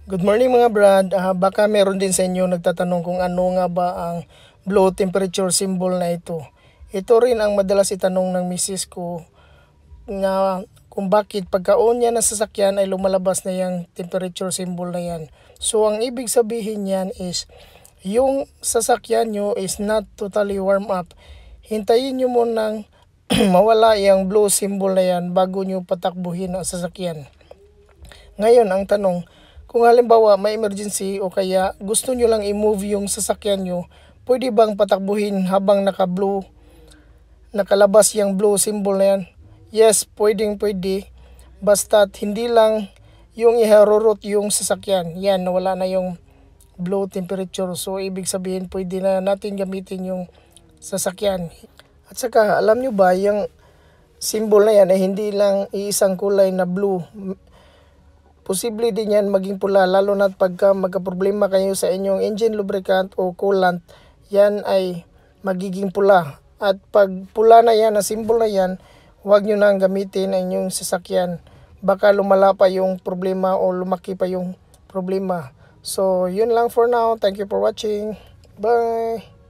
Good morning mga brad. Baka meron din sa inyo nagtatanong kung ano nga ba ang blow temperature symbol na ito. Ito rin ang madalas itanong ng misis ko na kung bakit pagka-on niya ng sasakyan ay lumalabas na yung temperature symbol na yan. So ang ibig sabihin yan is yung sasakyan nyo is not totally warm up. Hintayin nyo munang mawala yung blow symbol na yan bago nyo patakbuhin ang sasakyan. Ngayon ang tanong, kung halimbawa may emergency o kaya gusto nyo lang i-move yung sasakyan nyo, pwede bang patakbuhin habang nakalabas yung blue symbol na yan? Yes, pwede. Basta't hindi lang yung iharurot yung sasakyan. Yan, wala na yung blow temperature. So, ibig sabihin pwede na natin gamitin yung sasakyan. At saka, alam nyo ba, yung symbol na yan ay hindi lang iisang kulay na blue. Posible din yan maging pula, lalo na pagka magkaproblema kayo sa inyong engine lubricant o coolant, yan ay magiging pula. At pag pula na yan, na symbol na yan, huwag nyo nang gamitin ang inyong sasakyan. Baka lumala pa yung problema o lumaki pa yung problema. So, yun lang for now. Thank you for watching. Bye!